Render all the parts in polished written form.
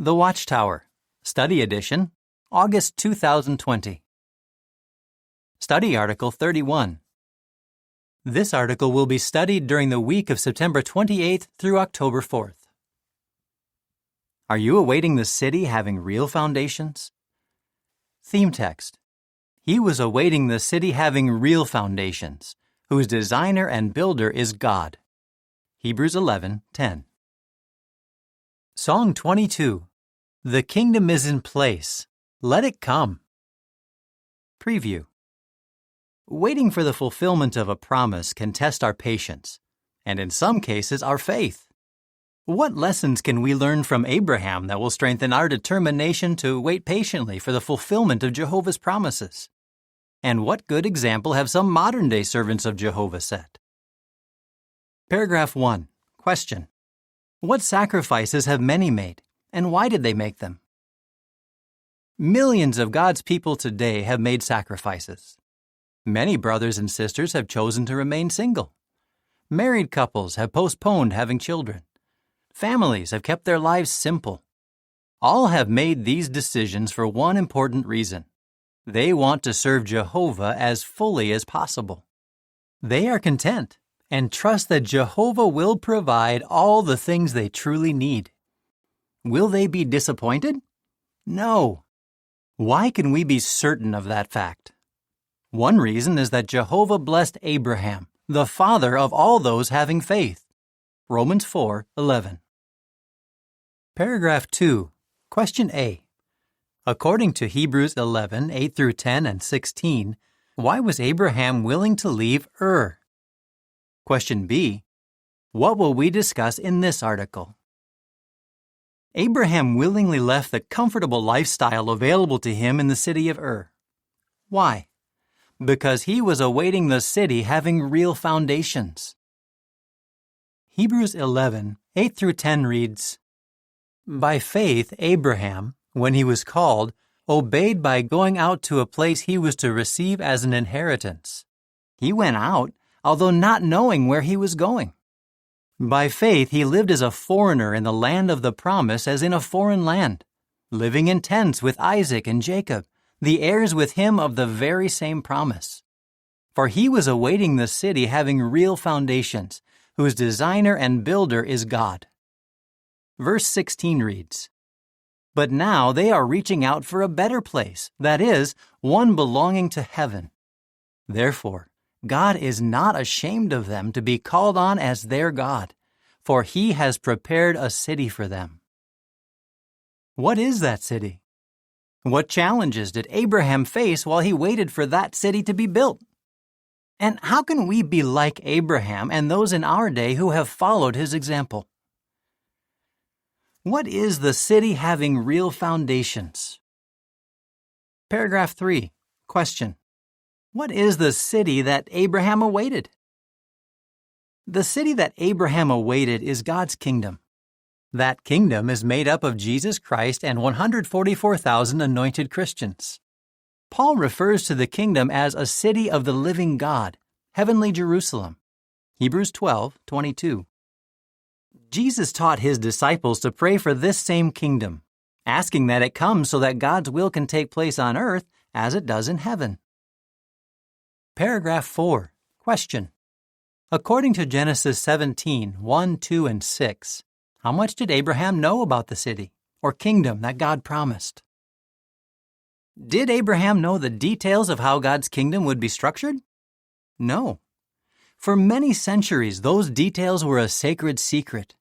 The Watchtower, Study Edition, August 2020. Study Article 31. This article will be studied during the week of September 28th through October 4th. Are you awaiting the city having real foundations? Theme text. He was awaiting the city having real foundations, whose designer and builder is God. Hebrews 11:10. Song 22. The kingdom is in place. Let it come. Preview. Waiting for the fulfillment of a promise can test our patience, and in some cases our faith. What lessons can we learn from Abraham that will strengthen our determination to wait patiently for the fulfillment of Jehovah's promises? And what good example have some modern-day servants of Jehovah set? Paragraph 1. Question. What sacrifices have many made, and why did they make them? Millions of God's people today have made sacrifices. Many brothers and sisters have chosen to remain single. Married couples have postponed having children. Families have kept their lives simple. All have made these decisions for one important reason. They want to serve Jehovah as fully as possible. They are content and trust that Jehovah will provide all the things they truly need. Will they be disappointed? No. Why can we be certain of that fact? One reason is that Jehovah blessed Abraham, the father of all those having faith. Romans 4:11. Paragraph 2. Question A. According to Hebrews 11:8 through 10 and 16, why was Abraham willing to leave Ur? Question B. What will we discuss in this article? Abraham willingly left the comfortable lifestyle available to him in the city of Ur. Why? Because he was awaiting the city having real foundations. Hebrews 11:8 through 10 reads, By faith Abraham, when he was called, obeyed by going out to a place he was to receive as an inheritance. He went out, although not knowing where he was going. By faith he lived as a foreigner in the land of the promise as in a foreign land, living in tents with Isaac and Jacob, the heirs with him of the very same promise. For he was awaiting the city having real foundations, whose designer and builder is God. Verse 16 reads, But now they are reaching out for a better place, that is, one belonging to heaven. Therefore, God is not ashamed of them to be called on as their God, for he has prepared a city for them. What is that city? What challenges did Abraham face while he waited for that city to be built? And how can we be like Abraham and those in our day who have followed his example? What is the city having real foundations? Paragraph 3. Question. What is the city that Abraham awaited? The city that Abraham awaited is God's kingdom. That kingdom is made up of Jesus Christ and 144,000 anointed Christians. Paul refers to the kingdom as a city of the living God, heavenly Jerusalem. Hebrews 12:22. Jesus taught his disciples to pray for this same kingdom, asking that it come so that God's will can take place on earth as it does in heaven. Paragraph 4. Question. According to Genesis 17:1, 2, and 6, how much did Abraham know about the city, or kingdom that God promised? Did Abraham know the details of how God's kingdom would be structured? No. For many centuries, those details were a sacred secret.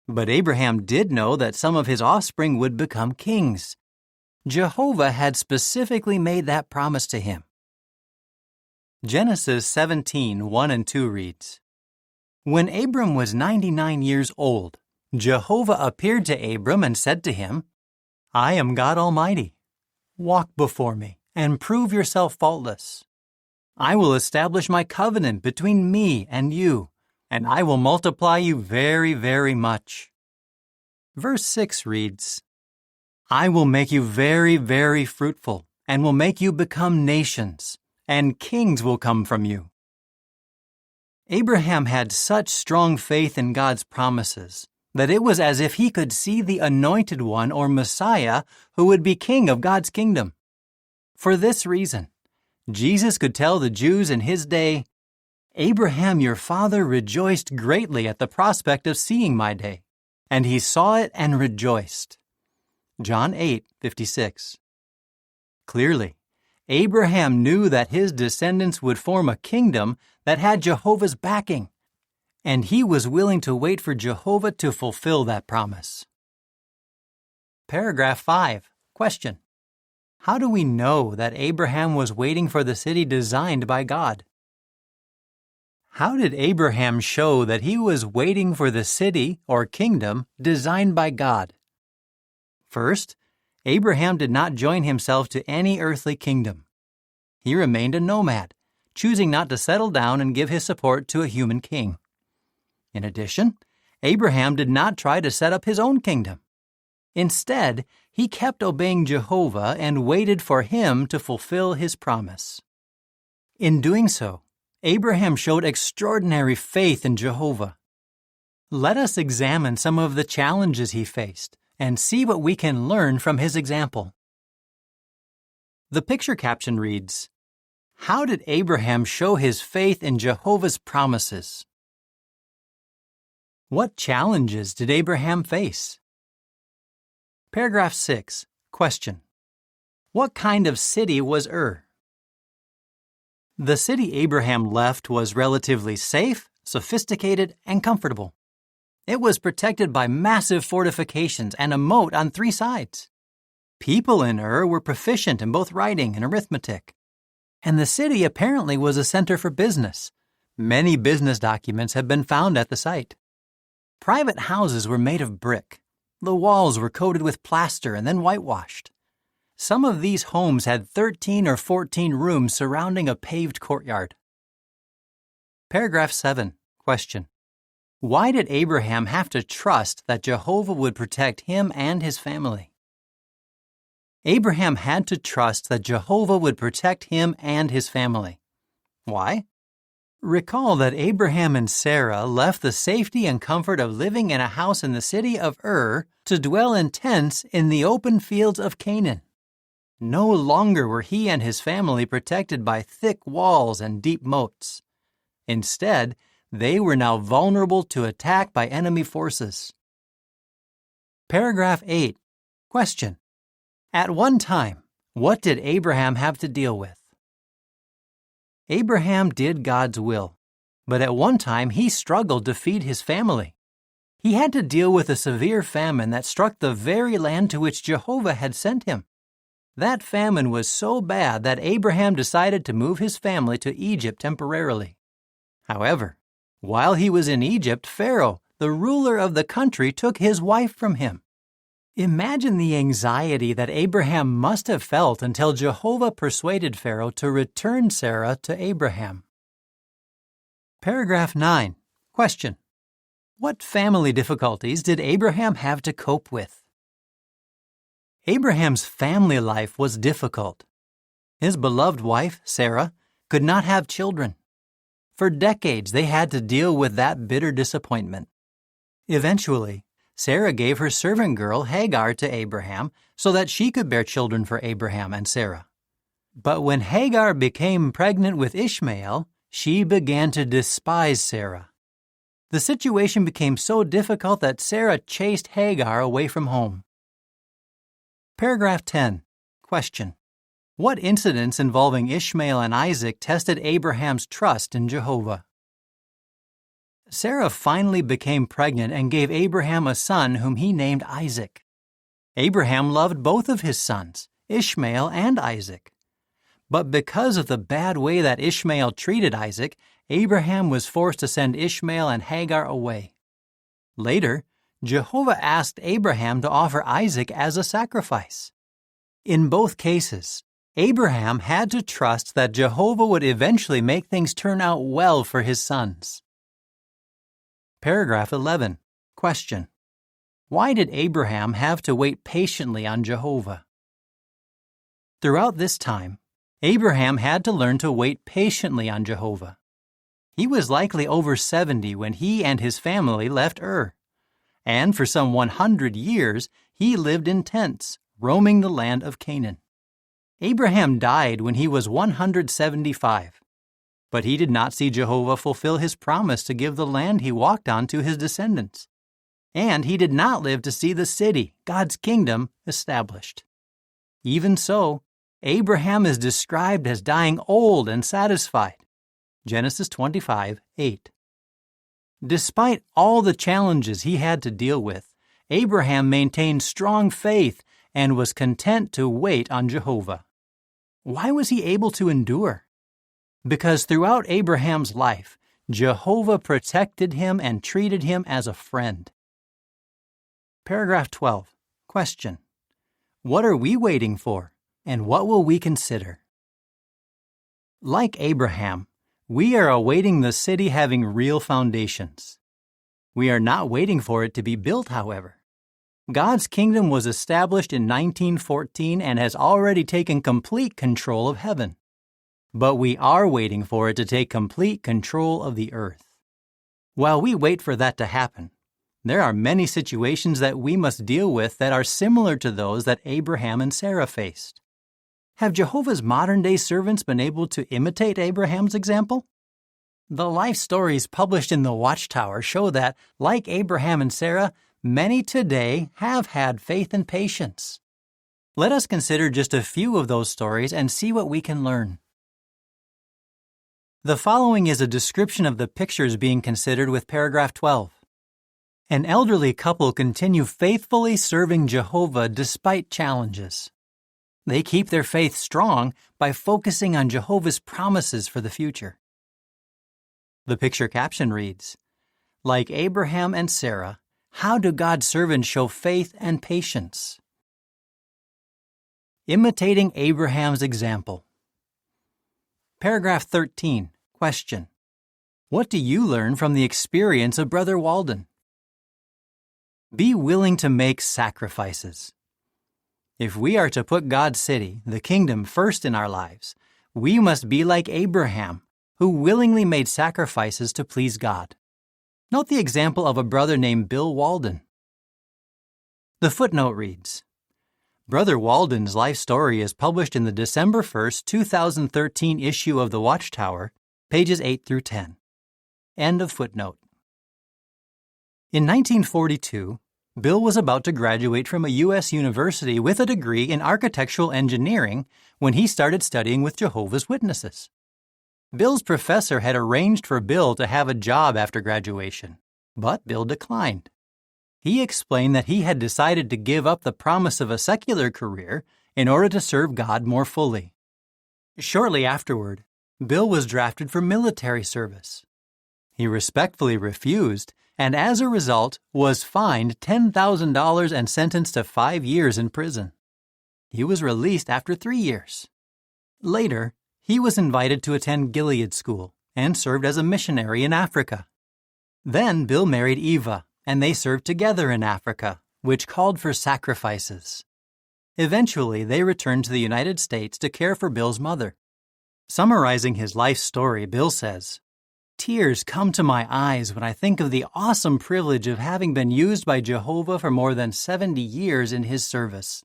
But Abraham did know that some of his offspring would become kings. Jehovah had specifically made that promise to him. Genesis 17:1 and 2 reads, When Abram was 99 years old, Jehovah appeared to Abram and said to him, I am God Almighty. Walk before me and prove yourself faultless. I will establish my covenant between me and you, and I will multiply you very, very much. Verse 6 reads, I will make you very, very fruitful, and will make you become nations, and kings will come from you. Abraham had such strong faith in God's promises that it was as if he could see the Anointed One or Messiah who would be king of God's kingdom. For this reason, Jesus could tell the Jews in his day, "Abraham your father rejoiced greatly at the prospect of seeing my day, and he saw it and rejoiced." John 8:56. Clearly, Abraham knew that his descendants would form a kingdom that had Jehovah's backing, and he was willing to wait for Jehovah to fulfill that promise. Paragraph 5. Question. How do we know that Abraham was waiting for the city designed by God? How did Abraham show that he was waiting for the city or kingdom designed by God? First, Abraham did not join himself to any earthly kingdom. He remained a nomad, choosing not to settle down and give his support to a human king. In addition, Abraham did not try to set up his own kingdom. Instead, he kept obeying Jehovah and waited for him to fulfill his promise. In doing so, Abraham showed extraordinary faith in Jehovah. Let us examine some of the challenges he faced and see what we can learn from his example. The picture caption reads, "How did Abraham show his faith in Jehovah's promises?" What challenges did Abraham face? Paragraph 6. Question. What kind of city was Ur? The city Abraham left was relatively safe, sophisticated, and comfortable. It was protected by massive fortifications and a moat on 3 sides. People in Ur were proficient in both writing and arithmetic. And the city apparently was a center for business. Many business documents have been found at the site. Private houses were made of brick. The walls were coated with plaster and then whitewashed. Some of these homes had 13 or 14 rooms surrounding a paved courtyard. Paragraph 7. Question. Why did Abraham have to trust that Jehovah would protect him and his family? Abraham had to trust that Jehovah would protect him and his family. Why? Recall that Abraham and Sarah left the safety and comfort of living in a house in the city of Ur to dwell in tents in the open fields of Canaan. No longer were he and his family protected by thick walls and deep moats. Instead, they were now vulnerable to attack by enemy forces. Paragraph 8. Question. At one time, what did Abraham have to deal with? Abraham did God's will, but at one time he struggled to feed his family. He had to deal with a severe famine that struck the very land to which Jehovah had sent him. That famine was so bad that Abraham decided to move his family to Egypt temporarily. However, while he was in Egypt, Pharaoh, the ruler of the country, took his wife from him. Imagine the anxiety that Abraham must have felt until Jehovah persuaded Pharaoh to return Sarah to Abraham. Paragraph 9. Question. What family difficulties did Abraham have to cope with? Abraham's family life was difficult. His beloved wife, Sarah, could not have children. For decades, they had to deal with that bitter disappointment. Eventually, Sarah gave her servant girl Hagar to Abraham so that she could bear children for Abraham and Sarah. But when Hagar became pregnant with Ishmael, she began to despise Sarah. The situation became so difficult that Sarah chased Hagar away from home. Paragraph 10. Question. What incidents involving Ishmael and Isaac tested Abraham's trust in Jehovah? Sarah finally became pregnant and gave Abraham a son whom he named Isaac. Abraham loved both of his sons, Ishmael and Isaac. But because of the bad way that Ishmael treated Isaac, Abraham was forced to send Ishmael and Hagar away. Later, Jehovah asked Abraham to offer Isaac as a sacrifice. In both cases, Abraham had to trust that Jehovah would eventually make things turn out well for his sons. Paragraph 11. Question. Why did Abraham have to wait patiently on Jehovah? Throughout this time, Abraham had to learn to wait patiently on Jehovah. He was likely over 70 when he and his family left Ur. and for some 100 years he lived in tents, roaming the land of Canaan. Abraham died when he was 175, but he did not see Jehovah fulfill his promise to give the land he walked on to his descendants. And he did not live to see the city, God's kingdom, established. Even so, Abraham is described as dying old and satisfied. Genesis 25:8. Despite all the challenges he had to deal with, Abraham maintained strong faith and was content to wait on Jehovah. Why was he able to endure? Because throughout Abraham's life, Jehovah protected him and treated him as a friend. Paragraph 12. Question. What are we waiting for, and what will we consider? Like Abraham, we are awaiting the city having real foundations. We are not waiting for it to be built, however. God's kingdom was established in 1914 and has already taken complete control of heaven. But we are waiting for it to take complete control of the earth. While we wait for that to happen, there are many situations that we must deal with that are similar to those that Abraham and Sarah faced. Have Jehovah's modern-day servants been able to imitate Abraham's example? The life stories published in the Watchtower show that, like Abraham and Sarah, many today have had faith and patience. Let us consider just a few of those stories and see what we can learn. The following is a description of the pictures being considered with paragraph 12. An elderly couple continue faithfully serving Jehovah despite challenges. They keep their faith strong by focusing on Jehovah's promises for the future. The picture caption reads, "Like Abraham and Sarah, how do God's servants show faith and patience?" Imitating Abraham's example. Paragraph 13. Question. What do you learn from the experience of Brother Walden? Be willing to make sacrifices. If we are to put God's city, the kingdom, first in our lives, we must be like Abraham, who willingly made sacrifices to please God. Note the example of a brother named Bill Walden. The footnote reads, Brother Walden's life story is published in the December 1st, 2013 issue of the Watchtower, pages 8 through 10. End of footnote. In 1942, Bill was about to graduate from a U.S. university with a degree in architectural engineering when he started studying with Jehovah's Witnesses. Bill's professor had arranged for Bill to have a job after graduation, but Bill declined. He explained that he had decided to give up the promise of a secular career in order to serve God more fully. Shortly afterward, Bill was drafted for military service. He respectfully refused, and as a result was fined $10,000 and sentenced to 5 years in prison. He was released after 3 years. Later, he was invited to attend Gilead School and served as a missionary in Africa. Then Bill married Eva, and they served together in Africa, which called for sacrifices. Eventually, they returned to the United States to care for Bill's mother. Summarizing his life story, Bill says, "Tears come to my eyes when I think of the awesome privilege of having been used by Jehovah for more than 70 years in His service.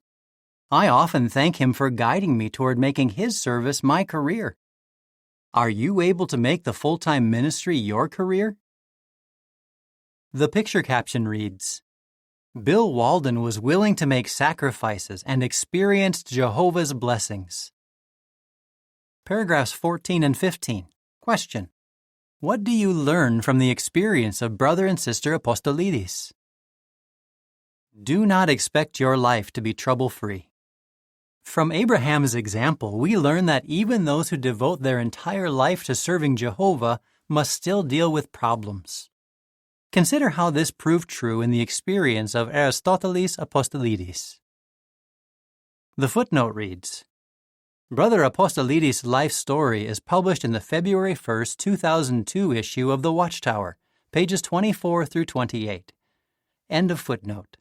I often thank Him for guiding me toward making His service my career. Are you able to make the full-time ministry your career?" The picture caption reads, Bill Walden was willing to make sacrifices and experienced Jehovah's blessings. Paragraphs 14 and 15. Question. What do you learn from the experience of Brother and Sister Apostolides? Do not expect your life to be trouble-free. From Abraham's example, we learn that even those who devote their entire life to serving Jehovah must still deal with problems. Consider how this proved true in the experience of Aristoteles Apostolides. The footnote reads, Brother Apostolides' life story is published in the February 1st, 2002 issue of the Watchtower, pages 24 through 28. End of footnote.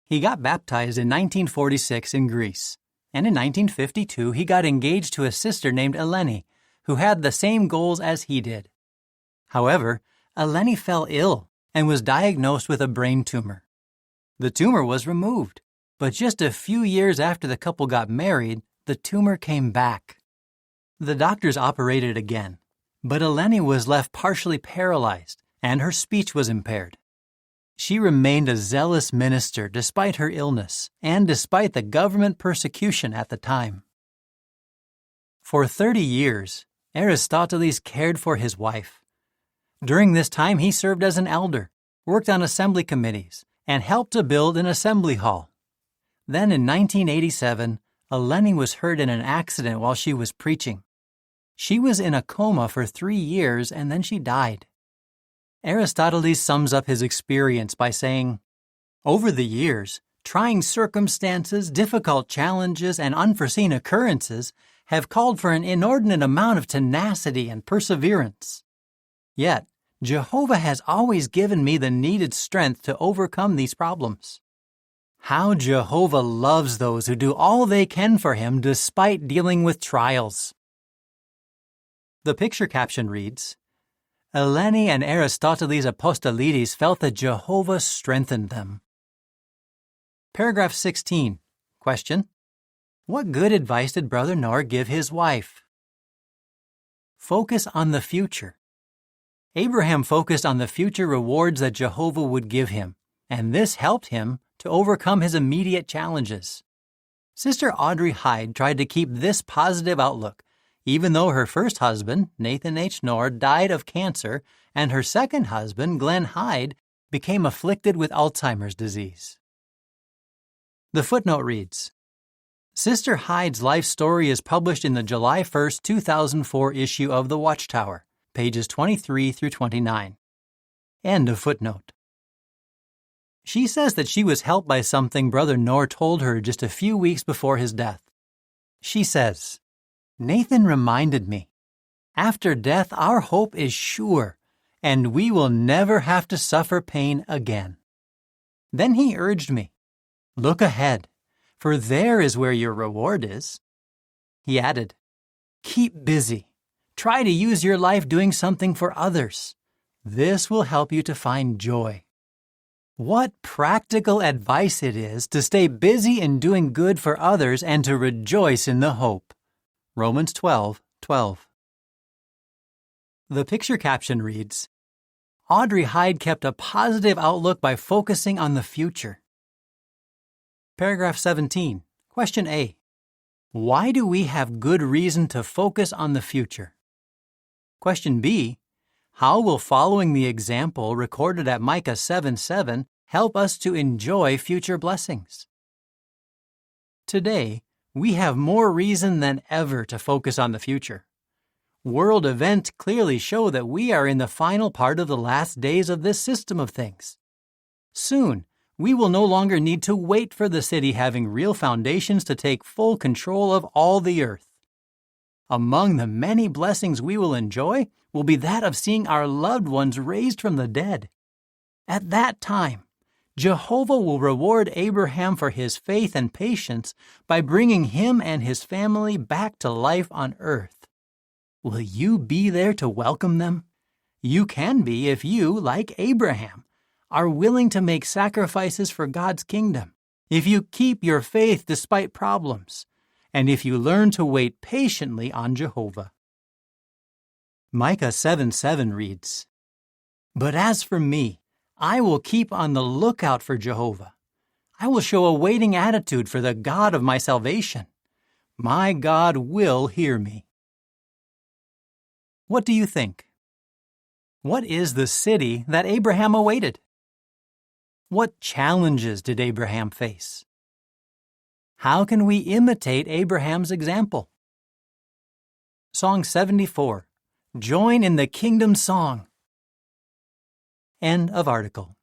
He got baptized in 1946 in Greece, and in 1952 he got engaged to a sister named Eleni, who had the same goals as he did. However, Eleni fell ill, and was diagnosed with a brain tumor. The tumor was removed, but just a few years after the couple got married, the tumor came back. The doctors operated again, but Eleni was left partially paralyzed, and her speech was impaired. She remained a zealous minister despite her illness and despite the government persecution at the time. For 30 years, Aristoteles cared for his wife. During this time, he served as an elder, worked on assembly committees, and helped to build an assembly hall. Then in 1987, Eleni was hurt in an accident while she was preaching. She was in a coma for 3 years and then she died. Aristoteles sums up his experience by saying, "Over the years, trying circumstances, difficult challenges, and unforeseen occurrences have called for an inordinate amount of tenacity and perseverance. Yet, Jehovah has always given me the needed strength to overcome these problems." How Jehovah loves those who do all they can for him despite dealing with trials. The picture caption reads, Eleni and Aristoteles Apostolides felt that Jehovah strengthened them. Paragraph 16. Question. What good advice did Brother Noor give his wife? Focus on the future. Abraham focused on the future rewards that Jehovah would give him, and this helped him to overcome his immediate challenges. Sister Audrey Hyde tried to keep this positive outlook, even though her first husband, Nathan H. Noor, died of cancer, and her second husband, Glenn Hyde, became afflicted with Alzheimer's disease. The footnote reads, Sister Hyde's life story is published in the July 1, 2004 issue of The Watchtower, pages 23 through 29. End of footnote. She says that she was helped by something Brother Noor told her just a few weeks before his death. She says, Nathan reminded me, after death our hope is sure, and we will never have to suffer pain again. Then he urged me, look ahead, for there is where your reward is. He added, keep busy. Try to use your life doing something for others. This will help you to find joy. What practical advice it is to stay busy in doing good for others and to rejoice in the hope. Romans 12:12. The picture caption reads, Audrey Hyde kept a positive outlook by focusing on the future. Paragraph 17. Question A. Why do we have good reason to focus on the future? Question B. How will following the example recorded at Micah 7:7 help us to enjoy future blessings? Today, we have more reason than ever to focus on the future. World events clearly show that we are in the final part of the last days of this system of things. Soon, we will no longer need to wait for the city having real foundations to take full control of all the earth. Among the many blessings we will enjoy will be that of seeing our loved ones raised from the dead. At that time, Jehovah will reward Abraham for his faith and patience by bringing him and his family back to life on earth. Will you be there to welcome them? You can be if you, like Abraham, are willing to make sacrifices for God's kingdom, if you keep your faith despite problems, and if you learn to wait patiently on Jehovah. Micah 7:7 reads, But as for me, I will keep on the lookout for Jehovah. I will show a waiting attitude for the God of my salvation. My God will hear me. What do you think? What is the city that Abraham awaited? What challenges did Abraham face? How can we imitate Abraham's example? Song 74. Join in the Kingdom Song. End of article.